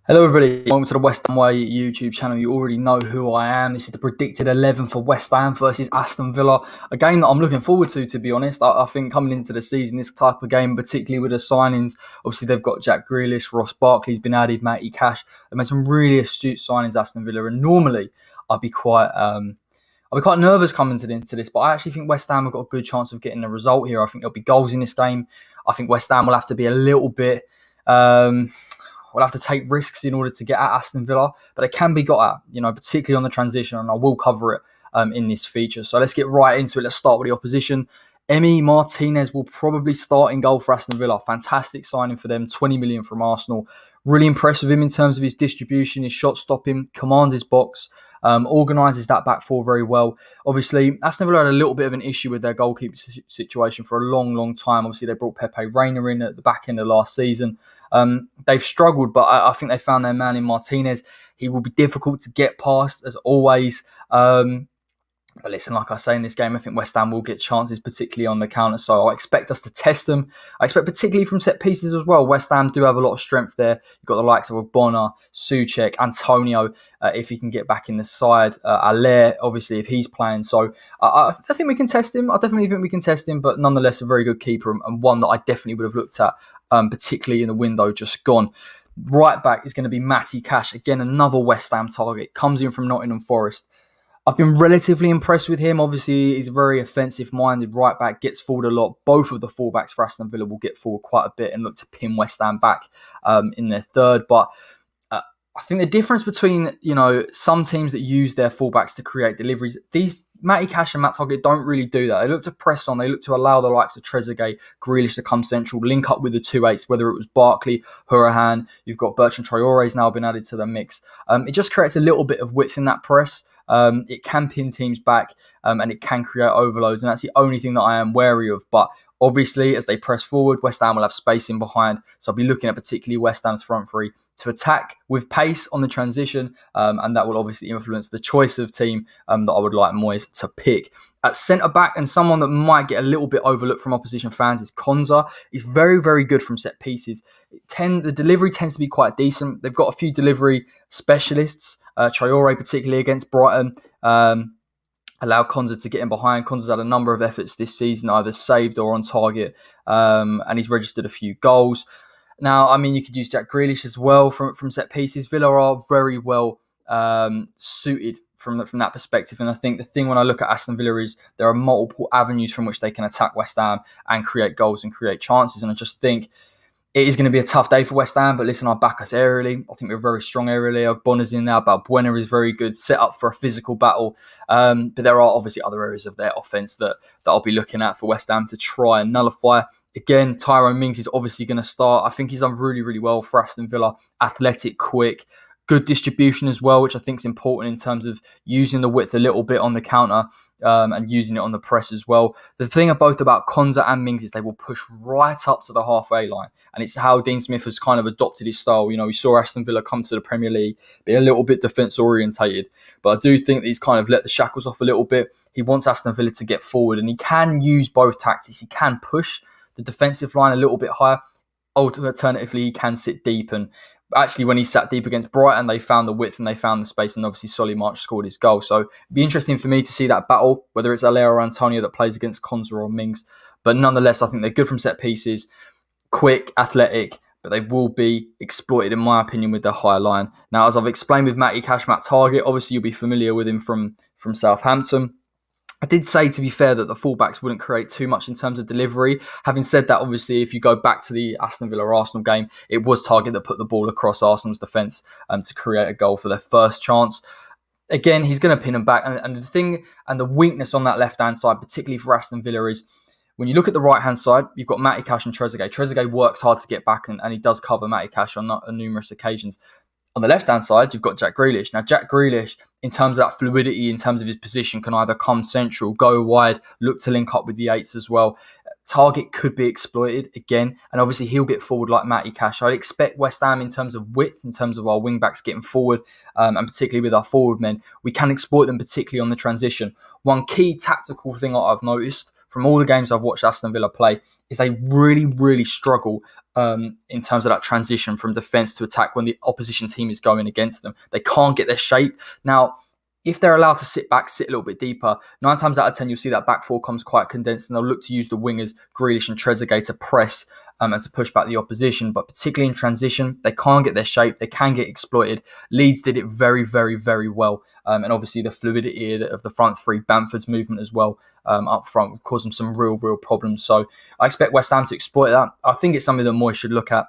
Hello everybody, welcome to the West Ham Way YouTube channel. You already know who I am. This is the predicted 11 for West Ham versus Aston Villa. A game that I'm looking forward to be honest. I think coming into the season, this type of game, particularly with the signings, obviously they've got Jack Grealish, Ross Barkley's been added, Matty Cash. They made some really astute signings, Aston Villa, and normally I'd be quite nervous coming into this, but I actually think West Ham have got a good chance of getting a result here. I think there'll be goals in this game. I think West Ham will have to be a little bit... We'll have to take risks in order to get at Aston Villa, but it can be got at, particularly on the transition, and I will cover it in this feature. So let's get right into it. Let's start with the opposition. Emi Martinez will probably start in goal for Aston Villa. Fantastic signing for them, 20 million from Arsenal. Really impressed with him in terms of his distribution, his shot stopping, commands his box, organises that back four very well. Obviously, Aston Villa had a little bit of an issue with their goalkeeper situation for a long time. Obviously, they brought Pepe Reina in at the back end of last season. They've struggled, but I think they found their man in Martinez. He will be difficult to get past, as always. But listen, like I say in this game, I think West Ham will get chances, particularly on the counter. So I expect us to test them. I expect particularly from set pieces as well. West Ham do have a lot of strength there. You've got the likes of Ogbonna, Souček, Antonio, if he can get back in the side. Aller, obviously, if he's playing. So I think we can test him. I definitely think we can test him. But nonetheless, a very good keeper and one that I definitely would have looked at, particularly in the window just gone. Right back is going to be Matty Cash. Again, another West Ham target. Comes in from Nottingham Forest. I've been relatively impressed with him. Obviously, he's a very offensive-minded right back, gets forward a lot. Both of the fullbacks for Aston Villa will get forward quite a bit and look to pin West Ham back in their third. But I think the difference between, some teams that use their fullbacks to create deliveries, these Matty Cash and Matt Targett don't really do that. They look to press on. They look to allow the likes of Trezeguet, Grealish to come central, link up with the 2-8s, whether it was Barkley, Hourihane. You've got Bertrand Traore's now been added to the mix. It just creates a little bit of width in that press. It can pin teams back and it can create overloads, and that's the only thing that I am wary of. But obviously, as they press forward, West Ham will have space in behind, so I'll be looking at particularly West Ham's front three to attack with pace on the transition, and that will obviously influence the choice of team that I would like Moyes to pick. At centre-back, and someone that might get a little bit overlooked from opposition fans, is Konsa. He's very, very good from set pieces. The delivery tends to be quite decent. They've got a few delivery specialists, Traore particularly against Brighton, allowed Konsa to get in behind. Konsa's had a number of efforts this season, either saved or on target, and he's registered a few goals. Now, you could use Jack Grealish as well from set pieces. Villa are very well suited from that perspective. And I think the thing when I look at Aston Villa is there are multiple avenues from which they can attack West Ham and create goals and create chances. And I just think it is going to be a tough day for West Ham, but listen, I'll back us aerially. I think we're very strong aerially. Bonner's in there, Balbuena is very good, set up for a physical battle. But there are obviously other areas of their offence that I'll be looking at for West Ham to try and nullify. Again, Tyrone Mings is obviously going to start. I think he's done really, really well for Aston Villa. Athletic, quick, good distribution as well, which I think is important in terms of using the width a little bit on the counter and using it on the press as well. The thing both about Konsa and Mings is they will push right up to the halfway line. And it's how Dean Smith has kind of adopted his style. We saw Aston Villa come to the Premier League, be a little bit defence orientated. But I do think that he's kind of let the shackles off a little bit. He wants Aston Villa to get forward, and he can use both tactics. He can push the defensive line a little bit higher. Alternatively, he can sit deep, and actually when he sat deep against Brighton, they found the width and they found the space, and obviously Solly March scored his goal. So it'd be interesting for me to see that battle, whether it's Aller or Antonio that plays against Konsa or Mings. But nonetheless, I think they're good from set pieces, quick, athletic, but they will be exploited, in my opinion, with their higher line. Now, as I've explained with Matty Cash, Matt Targett, obviously you'll be familiar with him from Southampton. I did say, to be fair, that the fullbacks wouldn't create too much in terms of delivery. Having said that, obviously, if you go back to the Aston Villa-Arsenal game, it was Targett that put the ball across Arsenal's defence to create a goal for their first chance. Again, he's going to pin them back. And the thing and the weakness on that left-hand side, particularly for Aston Villa, is when you look at the right-hand side, you've got Matty Cash and Trezeguet. Trezeguet works hard to get back, and he does cover Matty Cash on numerous occasions. On the left-hand side, you've got Jack Grealish. Now, Jack Grealish, in terms of that fluidity, in terms of his position, can either come central, go wide, look to link up with the 8s as well. Targett could be exploited again, and obviously he'll get forward like Matty Cash. I'd expect West Ham, in terms of width, in terms of our wing-backs getting forward, and particularly with our forward men, we can exploit them particularly on the transition. one key tactical thing that I've noticed from all the games I've watched Aston Villa play is they really, really struggle in terms of that transition from defence to attack when the opposition team is going against them. They can't get their shape. Now, if they're allowed to sit back, sit a little bit deeper, 9 times out of 10, you'll see that back four comes quite condensed and they'll look to use the wingers, Grealish and Trezeguet, to press and to push back the opposition. But particularly in transition, they can't get their shape. They can get exploited. Leeds did it very, very, very well. And obviously the fluidity of the front three, Bamford's movement as well up front, caused them some real, real problems. So I expect West Ham to exploit that. I think it's something that Moyes should look at.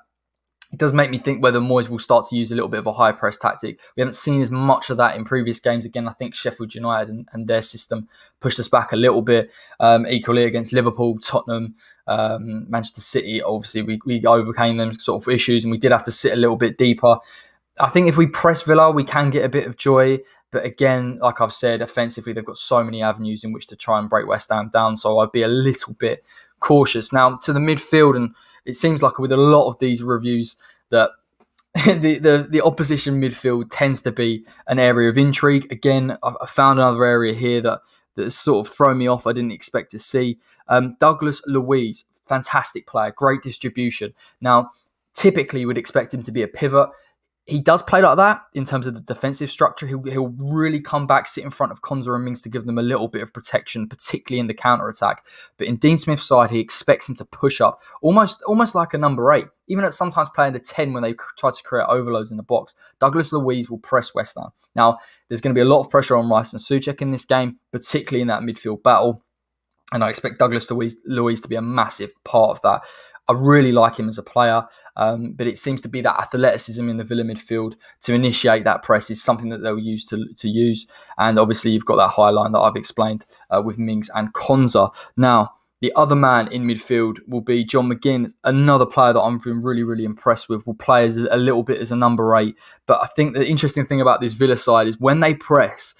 It does make me think whether Moyes will start to use a little bit of a high press tactic. We haven't seen as much of that in previous games. Again, I think Sheffield United and their system pushed us back a little bit. Equally against Liverpool, Tottenham, Manchester City, obviously we overcame them sort of issues and we did have to sit a little bit deeper. I think if we press Villa, we can get a bit of joy. But again, like I've said, offensively, they've got so many avenues in which to try and break West Ham down. So I'd be a little bit cautious. Now, to the midfield, and it seems like with a lot of these reviews that the opposition midfield tends to be an area of intrigue. Again, I found another area here that has sort of thrown me off. I didn't expect to see. Douglas Luiz, fantastic player, great distribution. Now, typically you would expect him to be a pivot. He does play like that in terms of the defensive structure. He'll really come back, sit in front of Konza and Mings to give them a little bit of protection, particularly in the counter-attack. But in Dean Smith's side, he expects him to push up, almost like a number 8. Even at sometimes playing the 10 when they try to create overloads in the box. Douglas Luiz will press West Ham. Now, there's going to be a lot of pressure on Rice and Souček in this game, particularly in that midfield battle. And I expect Douglas Luiz to be a massive part of that. I really like him as a player, but it seems to be that athleticism in the Villa midfield to initiate that press is something that they'll use to use. And obviously, you've got that high line that I've explained with Mings and Konza. Now, the other man in midfield will be John McGinn, another player that I'm really, really impressed with. Will play as a little bit as a number 8. But I think the interesting thing about this Villa side is when they press,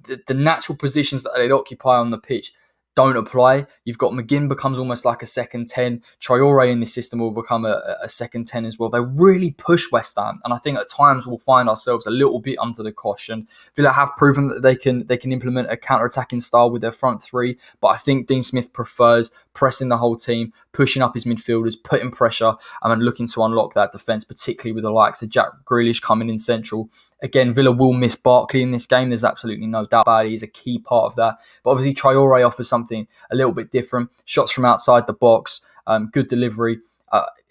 the natural positions that they'd occupy on the pitch don't apply. You've got McGinn becomes almost like a second 10. Traore in this system will become a second 10 as well. They really push West Ham, and I think at times we'll find ourselves a little bit under the caution. Villa have proven that they can implement a counter-attacking style with their front three, but I think Dean Smith prefers pressing the whole team, pushing up his midfielders, putting pressure, and looking to unlock that defence, particularly with the likes of Jack Grealish coming in central. Again, Villa will miss Barkley in this game. There's absolutely no doubt about it. He's a key part of that. But obviously, Traore offers something a little bit different. Shots from outside the box, good delivery.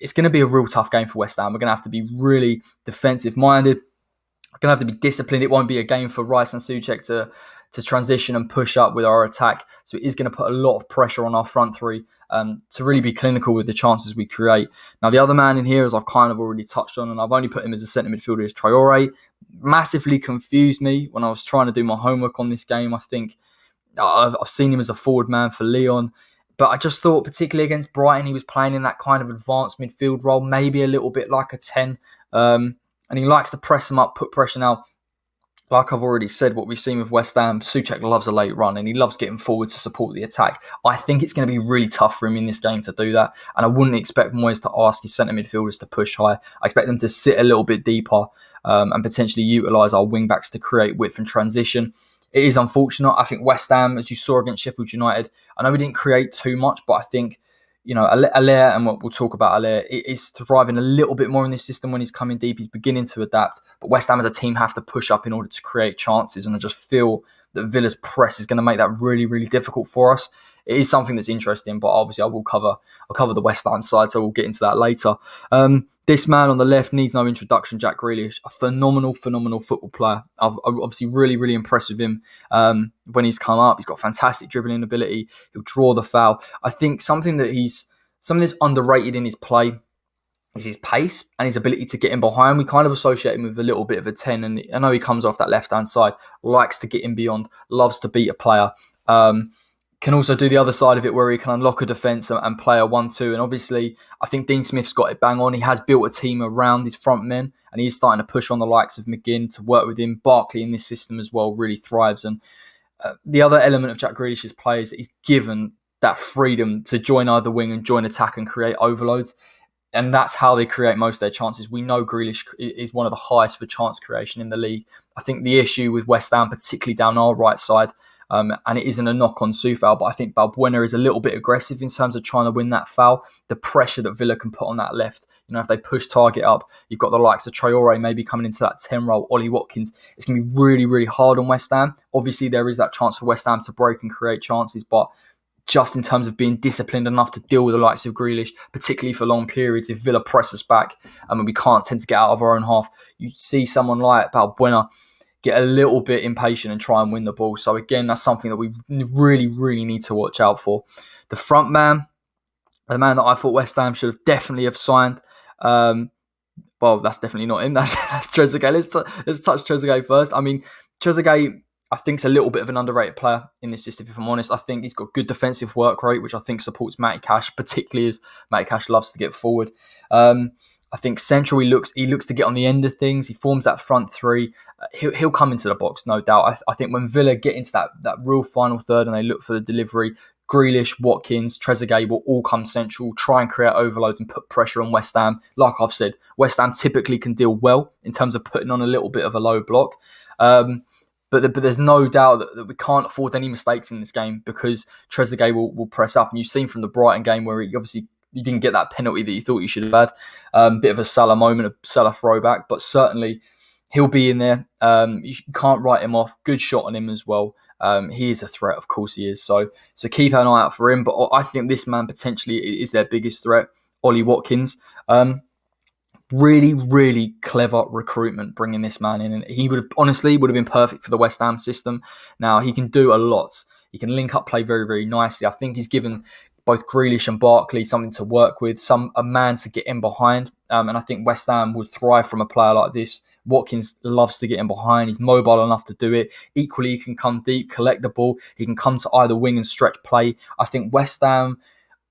It's going to be a real tough game for West Ham. We're going to have to be really defensive-minded. We're going to have to be disciplined. It won't be a game for Rice and Souček to transition and push up with our attack. So it is going to put a lot of pressure on our front three to really be clinical with the chances we create. Now, the other man in here, as I've kind of already touched on, and I've only put him as a centre midfielder, is Traore. Massively confused me when I was trying to do my homework on this game. I think I've seen him as a forward man for Lyon, but I just thought, particularly against Brighton, he was playing in that kind of advanced midfield role, maybe a little bit like a 10. And he likes to press them up, put pressure. Now, like I've already said, what we've seen with West Ham, Souček loves a late run and he loves getting forward to support the attack. I think it's going to be really tough for him in this game to do that. And I wouldn't expect Moyes to ask his centre midfielders to push high. I expect them to sit a little bit deeper and potentially utilise our wing-backs to create width and transition. It is unfortunate. I think West Ham, as you saw against Sheffield United, I know we didn't create too much, but I think Aller, and what we'll talk about Aller, is thriving a little bit more in this system when he's coming deep. He's beginning to adapt. But West Ham as a team have to push up in order to create chances. And I just feel that Villa's press is going to make that really, really difficult for us. It is something that's interesting, but obviously I'll cover the West Ham side, so we'll get into that later. This man on the left needs no introduction, Jack Grealish, a phenomenal football player. I've obviously really, really impressed with him when he's come up. He's got fantastic dribbling ability. He'll draw the foul. I think something that's underrated in his play is his pace and his ability to get in behind. We kind of associate him with a little bit of a 10, and I know he comes off that left-hand side, likes to get in beyond, loves to beat a player. Can also do the other side of it where he can unlock a defence and play a 1-2. And obviously, I think Dean Smith's got it bang on. He has built a team around his front men and he's starting to push on the likes of McGinn to work with him. Barkley in this system as well really thrives. And the other element of Jack Grealish's play is that he's given that freedom to join either wing and join attack and create overloads. And that's how they create most of their chances. We know Grealish is one of the highest for chance creation in the league. I think the issue with West Ham, particularly down our right side, And it isn't a knock on Soufal, but I think Balbuena is a little bit aggressive in terms of trying to win that foul. The pressure that Villa can put on that left, if they push target up, you've got the likes of Traore maybe coming into that 10 role, Ollie Watkins. It's going to be really, really hard on West Ham. Obviously, there is that chance for West Ham to break and create chances, but just in terms of being disciplined enough to deal with the likes of Grealish, particularly for long periods, if Villa press us back and we can't tend to get out of our own half, you see someone like Balbuena get a little bit impatient and try and win the ball. So again, that's something that we really, really need to watch out for. The front man, the man that I thought West Ham should have definitely have signed, well, that's definitely not him. That's Trezeguet. Let's touch Trezeguet first. I mean, Trezeguet, I think, is a little bit of an underrated player in this system, if I'm honest. I think he's got good defensive work rate, which I think supports Matty Cash, particularly as Matty Cash loves to get forward. I think central, he looks to get on the end of things. He forms that front three. He'll come into the box, no doubt. I think when Villa get into that real final third and they look for the delivery, Grealish, Watkins, Trezeguet will all come central, try and create overloads and put pressure on West Ham. Like I've said, West Ham typically can deal well in terms of putting on a little bit of a low block. But there's no doubt that we can't afford any mistakes in this game because Trezeguet will press up. And you've seen from the Brighton game where he didn't get that penalty that you thought you should have had. Bit of a Salah moment, a Salah throwback, but certainly he'll be in there. You can't write him off. Good shot on him as well. He is a threat, of course he is. So keep an eye out for him. But I think this man potentially is their biggest threat, Ollie Watkins. Really, really clever recruitment bringing this man in. And he would have been perfect for the West Ham system. Now, he can do a lot. He can link up play very, very nicely. I think he's given both Grealish and Barkley something to work with, a man to get in behind. And I think West Ham would thrive from a player like this. Watkins loves to get in behind. He's mobile enough to do it. Equally, he can come deep, collect the ball. He can come to either wing and stretch play. I think West Ham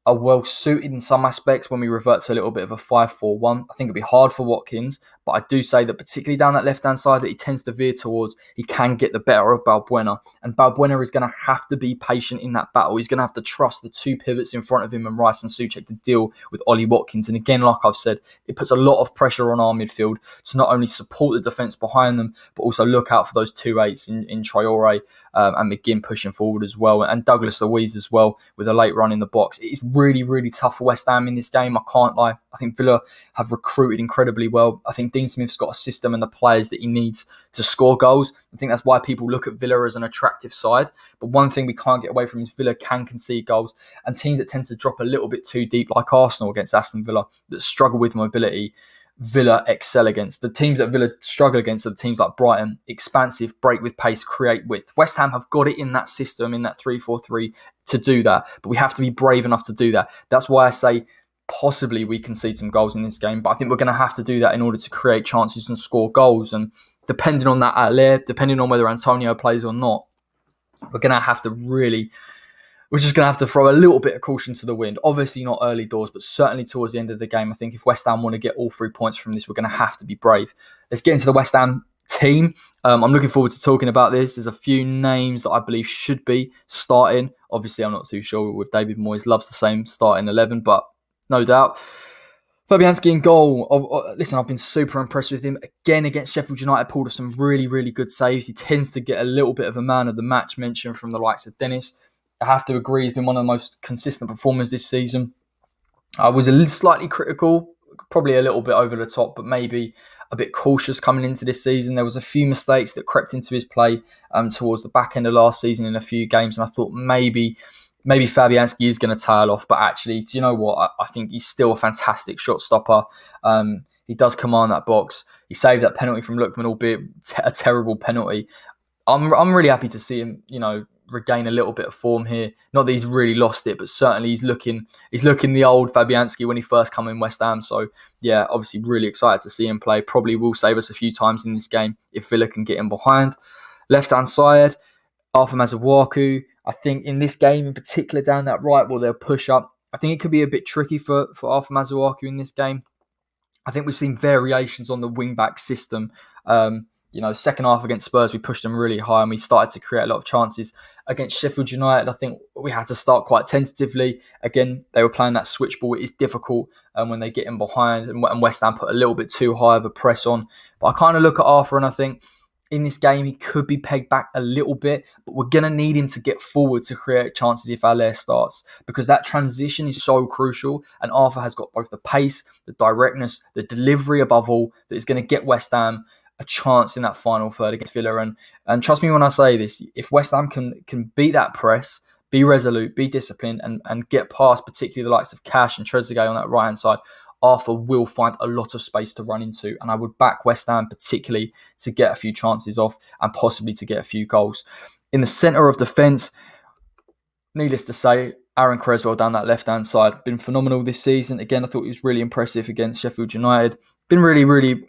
are well suited in some aspects when we revert to a little bit of a 5-4-1. I think it'll be hard for Watkins, but I do say that particularly down that left-hand side that he tends to veer towards, he can get the better of Balbuena. And Balbuena is going to have to be patient in that battle. He's going to have to trust the two pivots in front of him and Rice and Souček to deal with Ollie Watkins. And again, like I've said, it puts a lot of pressure on our midfield to not only support the defence behind them, but also look out for those 2-8s in Traore and McGinn pushing forward as well. And Douglas Luiz as well with a late run in the box. It's really, really tough for West Ham in this game. I can't lie. I think Villa have recruited incredibly well. I think Dean Smith's got a system and the players that he needs to score goals. I think that's why people look at Villa as an attractive side. But one thing we can't get away from is Villa can concede goals. And teams that tend to drop a little bit too deep, like Arsenal against Aston Villa, that struggle with mobility, Villa excel against. The teams that Villa struggle against are the teams like Brighton, expansive, break with pace, create width. West Ham have got it in that system, in that 3-4-3 to do that. But we have to be brave enough to do that. That's why I say possibly we concede some goals in this game. But I think we're going to have to do that in order to create chances and score goals. And depending on that outlet, depending on whether Antonio plays or not, we're going to have to really... We're just going to have to throw a little bit of caution to the wind. Obviously not early doors, but certainly towards the end of the game. I think if West Ham want to get all 3 points from this, we're going to have to be brave. Let's get into the West Ham team. I'm looking forward to talking about this. There's a few names that I believe should be starting. Obviously, I'm not too sure with David Moyes. Loves the same starting 11, but no doubt. Fabianski in goal. Listen, I've been super impressed with him. Again, against Sheffield United, pulled off some really, really good saves. He tends to get a little bit of a man of the match mention from the likes of Dennis. I have to agree, he's been one of the most consistent performers this season. I was slightly critical, probably a little bit over the top, but maybe a bit cautious coming into this season. There was a few mistakes that crept into his play towards the back end of last season in a few games, and I thought maybe Fabianski is going to tail off. But actually, do you know what? I think he's still a fantastic shot stopper. He does command that box. He saved that penalty from Lookman, albeit a terrible penalty. I'm really happy to see him, regain a little bit of form here. Not that he's really lost it, but certainly he's looking the old Fabianski when he first came in West Ham. So yeah, obviously really excited to see him play. Probably will save us a few times in this game if Villa can get him behind. Left hand side, Arthur Masuaku. I think in this game in particular down that right, they'll push up. I think it could be a bit tricky for Arthur Masuaku in this game. I think we've seen variations on the wing-back system. Second half against Spurs, we pushed them really high and we started to create a lot of chances. Against Sheffield United, I think we had to start quite tentatively. Again, they were playing that switch ball. It is difficult when they get in behind, and West Ham put a little bit too high of a press on. But I kind of look at Arthur and I think in this game. He could be pegged back a little bit, but we're going to need him to get forward to create chances if Allaire starts, because that transition is so crucial. And Arthur has got both the pace, the directness, the delivery above all, that is going to get West Ham a chance in that final third against Villa. And trust me when I say this, if West Ham can beat that press, be resolute, be disciplined, and get past particularly the likes of Cash and Trezeguet on that right-hand side, Arthur will find a lot of space to run into. And I would back West Ham particularly to get a few chances off and possibly to get a few goals. In the centre of defence, needless to say, Aaron Cresswell down that left-hand side, been phenomenal this season. Again, I thought he was really impressive against Sheffield United. Been really, really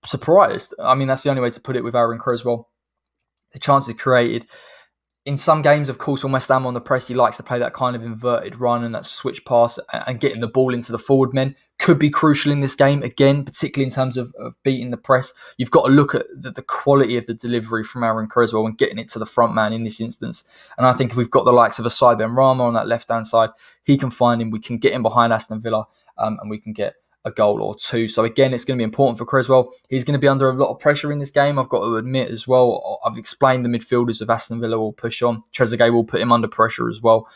surprised. I mean, that's the only way to put it with Aaron Cresswell. The chances created. In some games, of course, when West Ham on the press, he likes to play that kind of inverted run and that switch pass, and getting the ball into the forward men could be crucial in this game. Again, particularly in terms of beating the press, you've got to look at the quality of the delivery from Aaron Cresswell and getting it to the front man in this instance. And I think if we've got the likes of Asai Ben Rama on that left-hand side, he can find him. We can get him behind Aston Villa, and we can get a goal or two. So again, it's going to be important for Cresswell. He's going to be under a lot of pressure in this game, I've got to admit as well. I've explained the midfielders of Aston Villa will push on. Trezeguet will put him under pressure as well.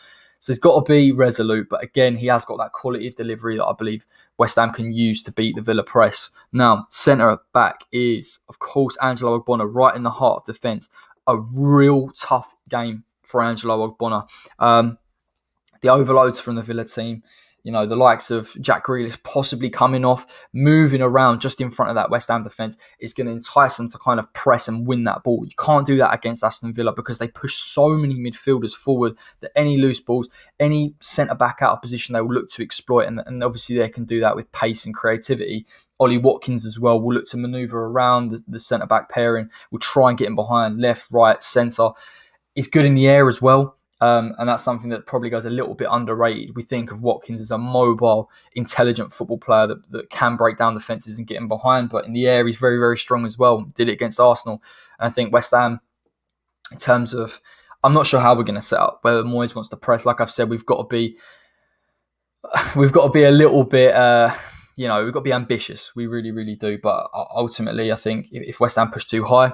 So he's got to be resolute. But again, he has got that quality of delivery that I believe West Ham can use to beat the Villa press. Now, centre back is, of course, Angelo Ogbonna, right in the heart of defence. A real tough game for Angelo Ogbonna. The overloads from the Villa team, you know, the likes of Jack Grealish possibly coming off, moving around just in front of that West Ham defence is going to entice them to kind of press and win that ball. You can't do that against Aston Villa because they push so many midfielders forward that any loose balls, any centre-back out of position, they will look to exploit. And obviously they can do that with pace and creativity. Ollie Watkins as well will look to manoeuvre around the centre-back pairing, will try and get him behind left, right, centre. He's good in the air as well. And that's something that probably goes a little bit underrated. We think of Watkins as a mobile, intelligent football player that can break down defences and get him behind. But in the air, he's very, very strong as well. Did it against Arsenal. And I think West Ham, in terms of, I'm not sure how we're going to set up, whether Moyes wants to press. Like I've said, we've got to be a little bit, we've got to be ambitious. We really, really do. But ultimately, I think if West Ham push too high,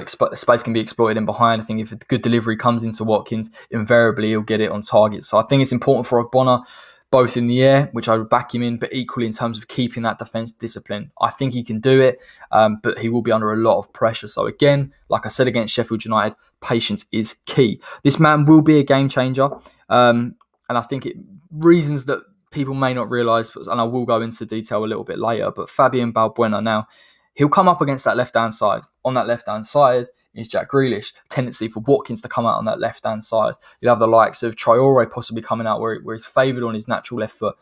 space can be exploited in behind. I think if a good delivery comes into Watkins, invariably he'll get it on target. So I think it's important for Ogbonna, both in the air, which I would back him in, but equally in terms of keeping that defence discipline. I think he can do it, but he will be under a lot of pressure. So again, like I said against Sheffield United, patience is key. This man will be a game changer, and I think reasons that people may not realise, and I will go into detail a little bit later, but Fabian Balbuena now, he'll come up against that left-hand side. On that left-hand side is Jack Grealish. Tendency for Watkins to come out on that left-hand side. You'll have the likes of Traore possibly coming out where he's favoured on his natural left foot.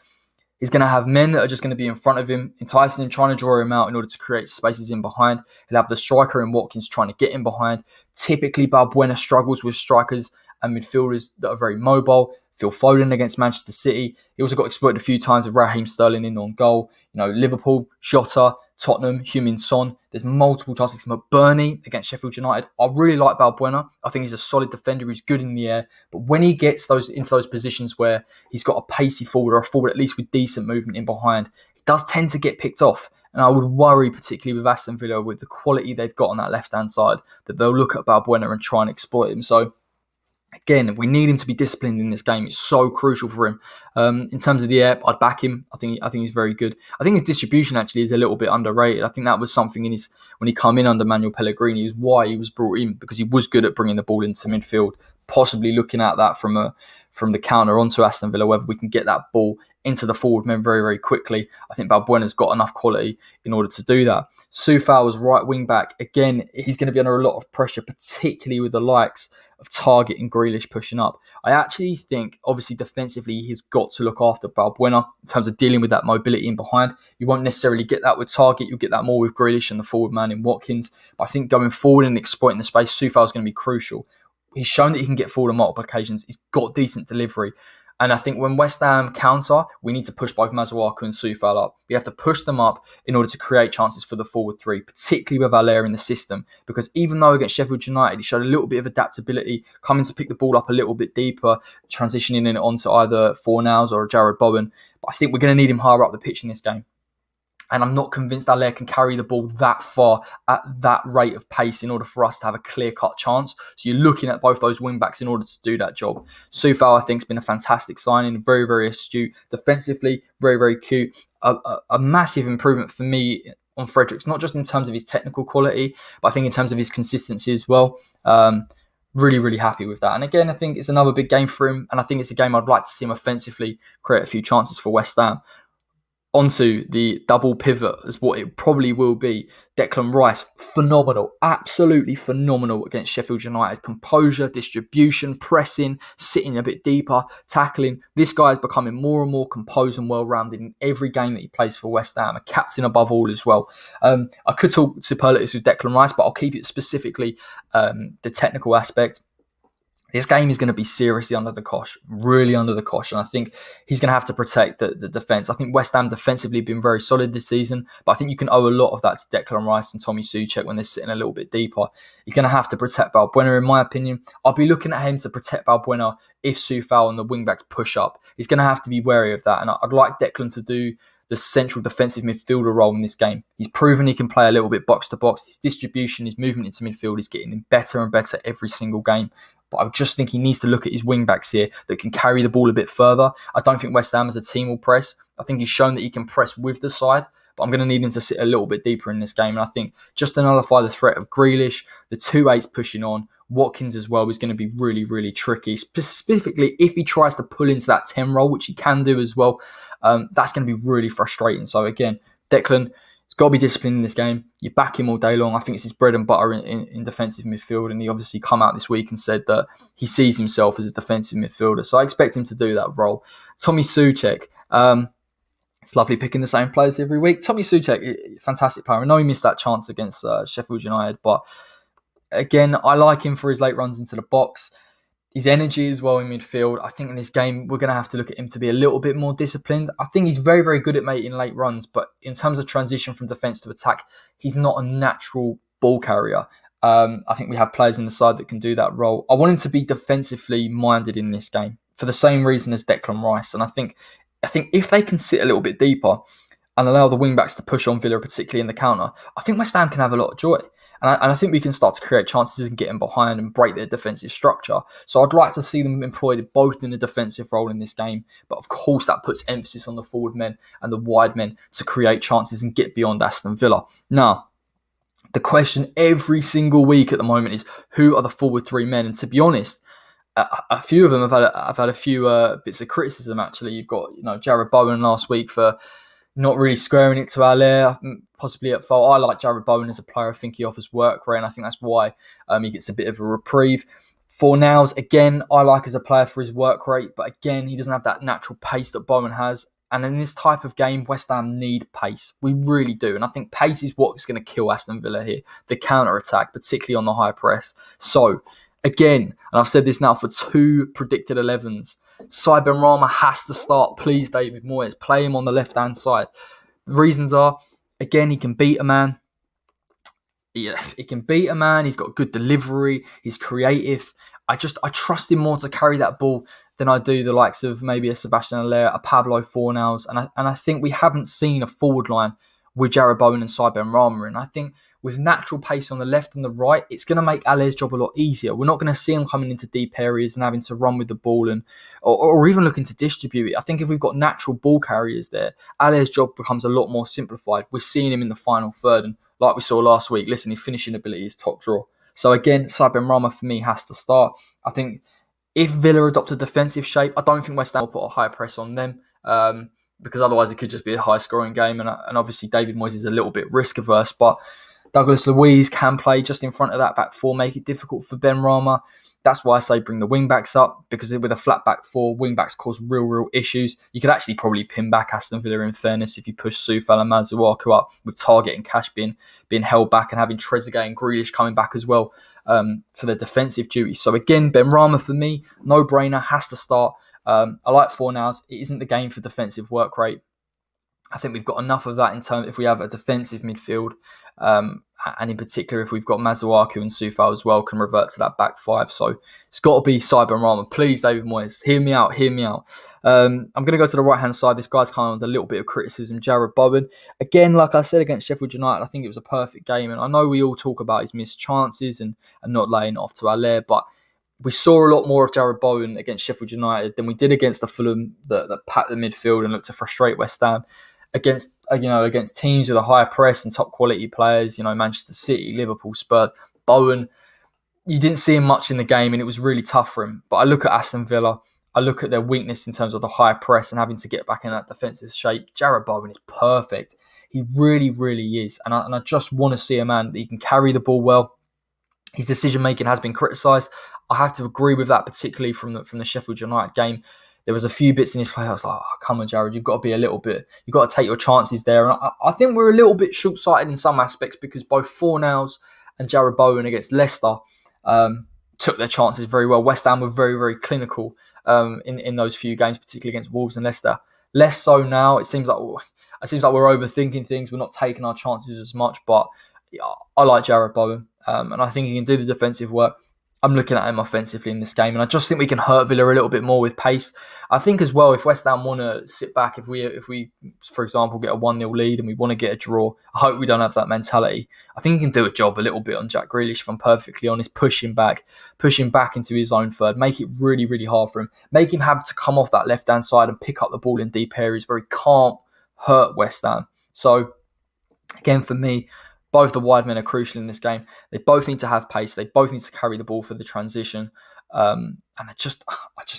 He's going to have men that are just going to be in front of him, enticing him, trying to draw him out in order to create spaces in behind. He'll have the striker in Watkins trying to get him behind. Typically, Balbuena struggles with strikers and midfielders that are very mobile. Phil Foden against Manchester City. He also got exploited a few times with Raheem Sterling in on goal. Liverpool, Jota, Tottenham, Heung-min Son. There's multiple chances. McBurney against Sheffield United. I really like Balbuena. I think he's a solid defender. He's good in the air. But when he gets into those positions where he's got a pacey forward or a forward at least with decent movement in behind, he does tend to get picked off. And I would worry, particularly with Aston Villa, with the quality they've got on that left-hand side, that they'll look at Balbuena and try and exploit him. So again, we need him to be disciplined in this game. It's so crucial for him. In terms of the air, I'd back him. I think he's very good. I think his distribution actually is a little bit underrated. I think that was something when he came in under Manuel Pellegrini, is why he was brought in, because he was good at bringing the ball into midfield, possibly looking at that from the counter onto Aston Villa, whether we can get that ball into the forward men very, very quickly. I think Balbuena's got enough quality in order to do that. Soufal was right wing back. Again, he's going to be under a lot of pressure, particularly with the likes of Target and Grealish pushing up. I actually think, obviously, defensively, he's got to look after Balbuena in terms of dealing with that mobility in behind. You won't necessarily get that with Target. You'll get that more with Grealish and the forward man in Watkins. But I think going forward and exploiting the space, Soufal is going to be crucial. He's shown that he can get forward on multiple occasions. He's got decent delivery. And I think when West Ham counter, we need to push both Masuaku and Soufal up. We have to push them up in order to create chances for the forward three, particularly with Allaire in the system. Because even though against Sheffield United, he showed a little bit of adaptability, coming to pick the ball up a little bit deeper, transitioning it onto either Fornals or Jared Bowen. But I think we're going to need him higher up the pitch in this game. And I'm not convinced Allaire can carry the ball that far at that rate of pace in order for us to have a clear-cut chance. So you're looking at both those wing-backs in order to do that job. Soufal, I think, has been a fantastic signing. Very, very astute. Defensively, very, very cute. A massive improvement for me on Fredericks, not just in terms of his technical quality, but I think in terms of his consistency as well. Really, really happy with that. And again, I think it's another big game for him. And I think it's a game I'd like to see him offensively create a few chances for West Ham. Onto the double pivot as what it probably will be. Declan Rice, phenomenal, absolutely phenomenal against Sheffield United. Composure, distribution, pressing, sitting a bit deeper, tackling. This guy is becoming more and more composed and well-rounded in every game that he plays for West Ham. A captain above all as well. I could talk superlatives with Declan Rice, but I'll keep it specifically the technical aspect. This game is going to be seriously under the cosh, really under the cosh. And I think he's going to have to protect the defence. I think West Ham defensively have been very solid this season, but I think you can owe a lot of that to Declan Rice and Tommy Soucek when they're sitting a little bit deeper. He's going to have to protect Balbuena, in my opinion. I'll be looking at him to protect Balbuena if Soufal and the wing-backs push up. He's going to have to be wary of that. And I'd like Declan to do the central defensive midfielder role in this game. He's proven he can play a little bit box to box. His distribution, his movement into midfield is getting him better and better every single game. But I just think he needs to look at his wing-backs here that can carry the ball a bit further. I don't think West Ham as a team will press. I think he's shown that he can press with the side, but I'm going to need him to sit a little bit deeper in this game. And I think just to nullify the threat of Grealish, the 2-8s pushing on, Watkins as well is going to be really, really tricky. Specifically, if he tries to pull into that 10 role, which he can do as well, that's going to be really frustrating. So again, Declan, he's got to be disciplined in this game. You back him all day long. I think it's his bread and butter in defensive midfield. And he obviously come out this week and said that he sees himself as a defensive midfielder. So I expect him to do that role. Tommy Soucek. It's lovely picking the same players every week. Tommy Soucek, fantastic player. I know he missed that chance against Sheffield United, but again, I like him for his late runs into the box. His energy as well in midfield. I think in this game, we're going to have to look at him to be a little bit more disciplined. I think he's very, very good at making late runs, but in terms of transition from defence to attack, he's not a natural ball carrier. I think we have players in the side that can do that role. I want him to be defensively minded in this game for the same reason as Declan Rice. And I think if they can sit a little bit deeper and allow the wing-backs to push on Villa, particularly in the counter, I think West Ham can have a lot of joy. And I think we can start to create chances and get in behind and break their defensive structure. So I'd like to see them employed both in the defensive role in this game. But of course, that puts emphasis on the forward men and the wide men to create chances and get beyond Aston Villa. Now, the question every single week at the moment is, who are the forward three men? And to be honest, a few of them have had a few bits of criticism, actually. You've got Jared Bowen last week for not really squaring it to Allaire, possibly at fault. I like Jared Bowen as a player. I think he offers work rate, and I think that's why he gets a bit of a reprieve. Fornals, again, I like as a player for his work rate, but again, he doesn't have that natural pace that Bowen has. And in this type of game, West Ham need pace. We really do. And I think pace is what's going to kill Aston Villa here. The counter-attack, particularly on the high press. So, again, and I've said this now for 2 predicted 11s, Sai Benrahma has to start. Please, David Moyes, play him on the left-hand side. The reasons are, again, he can beat a man. Yeah, he can beat a man. He's got good delivery. He's creative. I trust him more to carry that ball than I do the likes of maybe a Sebastian Allaire, a Pablo Fornals. And I think we haven't seen a forward line with Jared Bowen and Sai Benrahma. And I think with natural pace on the left and the right, it's going to make Allaire's job a lot easier. We're not going to see him coming into deep areas and having to run with the ball or even looking to distribute it. I think if we've got natural ball carriers there, Allaire's job becomes a lot more simplified. We're seeing him in the final third, and like we saw last week, listen, his finishing ability is top draw. So again, Sai Benrahma for me has to start. I think if Villa adopt a defensive shape, I don't think West Ham will put a high press on them. Because otherwise it could just be a high-scoring game. And obviously David Moyes is a little bit risk-averse, but Douglas Luiz can play just in front of that back four, make it difficult for Benrahma. That's why I say bring the wing-backs up, because with a flat back four, wing-backs cause real issues. You could actually probably pin back Aston Villa in fairness if you push Soufal and Masuaku up with Target and Cash being held back and having Trezeguet and Grealish coming back as well for the defensive duties. So again, Benrahma for me, no-brainer, has to start. I like Fornals. It isn't the game for defensive work rate. I think we've got enough of that in terms if we have a defensive midfield, and in particular if we've got Masuaku and Sufal as well, can revert to that back five. So it's got to be Cyber and Rama. Please, David Moyes, hear me out, hear me out. I'm going to go to the right hand side. This guy's kind of under a little bit of criticism. Jared Bowen, again, like I said against Sheffield United, I think it was a perfect game, and I know we all talk about his missed chances and not laying it off to Haller, but we saw a lot more of Jared Bowen against Sheffield United than we did against the Fulham that packed the midfield and looked to frustrate West Ham. Against teams with a higher press and top quality players, Manchester City, Liverpool, Spurs, Bowen, you didn't see him much in the game, and it was really tough for him. But I look at Aston Villa, I look at their weakness in terms of the high press and having to get back in that defensive shape. Jared Bowen is perfect. He really, really is. And I just want to see a man that he can carry the ball well. His decision making has been criticised. I have to agree with that, particularly from the Sheffield United game. There was a few bits in his play. I was like, oh, come on, Jared, you've got to be a little bit, you've got to take your chances there. And I think we're a little bit short-sighted in some aspects because both Fornals and Jared Bowen against Leicester took their chances very well. West Ham were very, very clinical in those few games, particularly against Wolves and Leicester. Less so now. It seems like we're overthinking things. We're not taking our chances as much, but I like Jared Bowen, and I think he can do the defensive work. I'm looking at him offensively in this game, and I just think we can hurt Villa a little bit more with pace. I think as well, if West Ham want to sit back, if we, for example, get a 1-0 lead and we want to get a draw, I hope we don't have that mentality. I think he can do a job a little bit on Jack Grealish, if I'm perfectly honest, push him back into his own third, make it really, really hard for him, make him have to come off that left-hand side and pick up the ball in deep areas where he can't hurt West Ham. So, again, for me, both the wide men are crucial in this game. They both need to have pace. They both need to carry the ball for the transition. And I just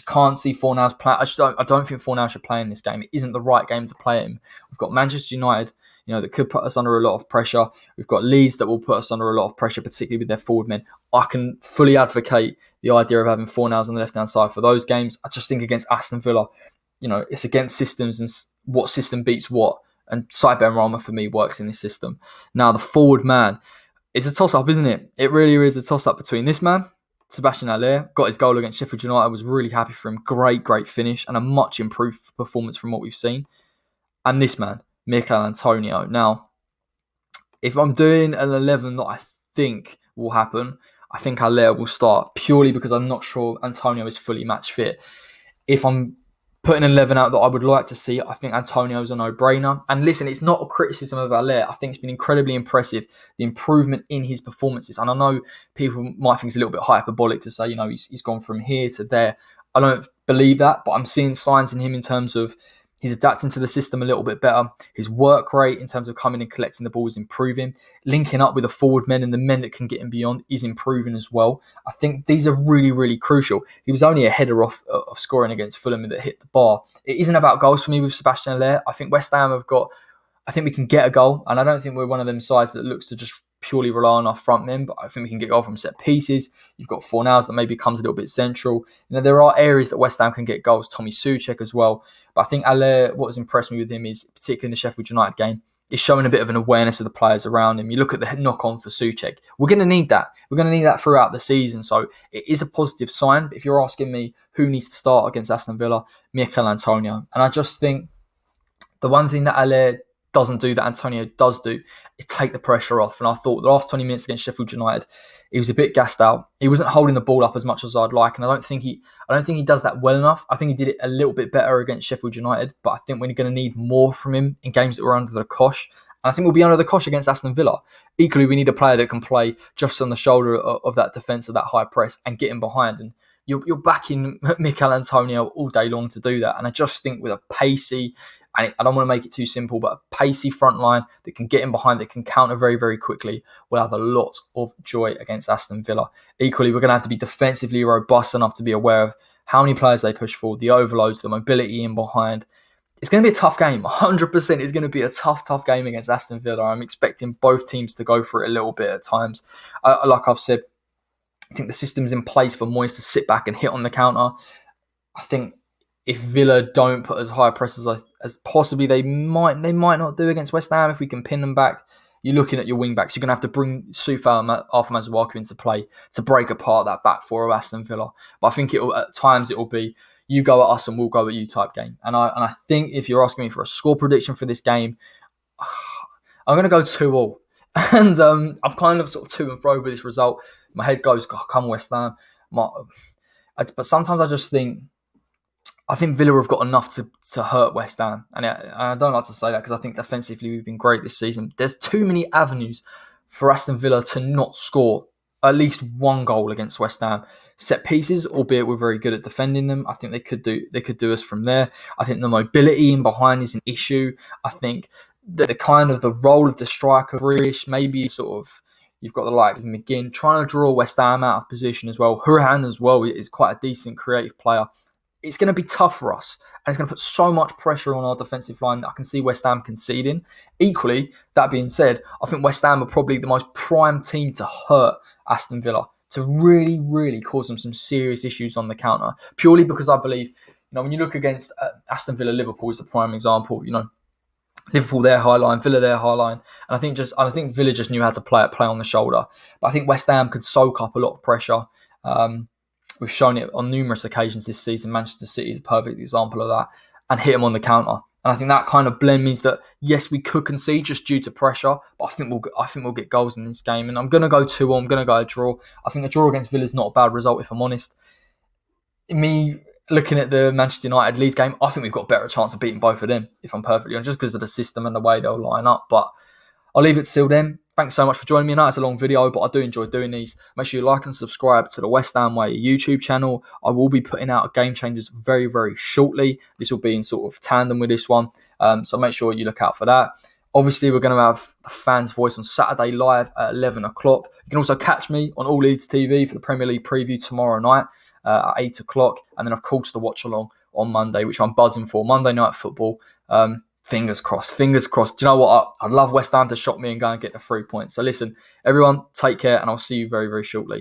can't see Fornals play. I don't think Fornals should play in this game. It isn't the right game to play him. We've got Manchester United, that could put us under a lot of pressure. We've got Leeds that will put us under a lot of pressure, particularly with their forward men. I can fully advocate the idea of having Fornals on the left-hand side for those games. I just think against Aston Villa, it's against systems and what system beats what. And Sai Benrahma, for me, works in this system. Now, the forward man, it's a toss-up, isn't it? It really is a toss-up between this man, Sebastian Haller, got his goal against Sheffield United, was really happy for him. Great, great finish and a much improved performance from what we've seen. And this man, Mikel Antonio. Now, if I'm doing an 11 that I think will happen, I think Haller will start purely because I'm not sure Antonio is fully match fit. If I'm putting an 11 out that I would like to see, I think Antonio's a no-brainer. And listen, it's not a criticism of Haller. I think it's been incredibly impressive, the improvement in his performances. And I know people might think it's a little bit hyperbolic to say, he's gone from here to there. I don't believe that, but I'm seeing signs in him in terms of he's adapting to the system a little bit better. His work rate in terms of coming and collecting the ball is improving. Linking up with the forward men and the men that can get him beyond is improving as well. I think these are really, really crucial. He was only a header off of scoring against Fulham that hit the bar. It isn't about goals for me with Sebastian Haller. I think West Ham I think we can get a goal, and I don't think we're one of them sides that looks to just purely rely on our front men, but I think we can get a goal from set pieces. You've got Fornals that maybe comes a little bit central. There are areas that West Ham can get goals. Tommy Soucek as well. But I think Haller, what has impressed me with him is, particularly in the Sheffield United game, is showing a bit of an awareness of the players around him. You look at the knock-on for Soucek. We're going to need that. We're going to need that throughout the season. So it is a positive sign. But if you're asking me who needs to start against Aston Villa, Mikel Antonio. And I just think the one thing that Haller doesn't do that Antonio does do is take the pressure off. And I thought the last 20 minutes against Sheffield United, he was a bit gassed out. He wasn't holding the ball up as much as I'd like, and I don't think he does that well enough. I think he did it a little bit better against Sheffield United, but I think we're going to need more from him in games that were under the cosh. And I think we'll be under the cosh against Aston Villa. Equally, we need a player that can play just on the shoulder of that defence, of that high press, and get him behind. And you're backing Mikel Antonio all day long to do that. And I just think with a pacey, and I don't want to make it too simple, but a pacey front line that can get in behind, that can counter very, very quickly, will have a lot of joy against Aston Villa. Equally, we're going to have to be defensively robust enough to be aware of how many players they push forward, the overloads, the mobility in behind. It's going to be a tough game. 100% it's going to be a tough game against Aston Villa. I'm expecting both teams to go for it a little bit at times. Like I've said, I think the system's in place for Moyes to sit back and hit on the counter. I think if Villa don't put as high a press as possibly they might not do against West Ham, if we can pin them back, you're looking at your wing backs. You're going to have to bring Sufal and Arthur Masuaku into play to break apart that back four of Aston Villa. But I think at times it will be, you go at us and we'll go at you type game. And I think if you're asking me for a score prediction for this game, I'm going to go 2-2. And I've kind of sort of to and fro with this result. My head goes, God, come West Ham. But sometimes I think Villa have got enough to hurt West Ham. And I don't like to say that because I think defensively we've been great this season. There's too many avenues for Aston Villa to not score at least one goal against West Ham. Set pieces, albeit we're very good at defending them, I think they could do us from there. I think the mobility in behind is an issue. I think the kind of the role of the striker, Grealish, maybe sort of you've got the likes of McGinn trying to draw West Ham out of position as well. Hurahan as well is quite a decent creative player. It's going to be tough for us, and it's going to put so much pressure on our defensive line that I can see West Ham conceding. Equally, that being said, I think West Ham are probably the most prime team to hurt Aston Villa, to really, really cause them some serious issues on the counter, purely because I believe, when you look against Aston Villa, Liverpool is the prime example. Liverpool their high line, Villa their high line, and I think Villa just knew how to play on the shoulder. But I think West Ham could soak up a lot of pressure. We've shown it on numerous occasions this season. Manchester City is a perfect example of that, and hit them on the counter. And I think that kind of blend means that yes, we could concede just due to pressure, but I think we'll get goals in this game. And I'm going to go 2-1. I'm going to go a draw. I think a draw against Villa is not a bad result, if I'm honest. Me looking at the Manchester United Leeds game, I think we've got a better chance of beating both of them, if I'm perfectly honest, just because of the system and the way they'll line up. But I'll leave it till then. Thanks so much for joining me. I know it's a long video, but I do enjoy doing these. Make sure you like and subscribe to the West Ham Way YouTube channel. I will be putting out Game Changers very, very shortly. This will be in sort of tandem with this one. So make sure you look out for that. Obviously, we're going to have the Fans' Voice on Saturday live at 11 o'clock. You can also catch me on All Leeds TV for the Premier League preview tomorrow night at 8 o'clock. And then, of course, the watch along on Monday, which I'm buzzing for. Monday Night Football. Fingers crossed. Fingers crossed. Do you know what? I'd love West Ham to shot me and go and get the 3 points. So listen, everyone, take care, and I'll see you very, very shortly.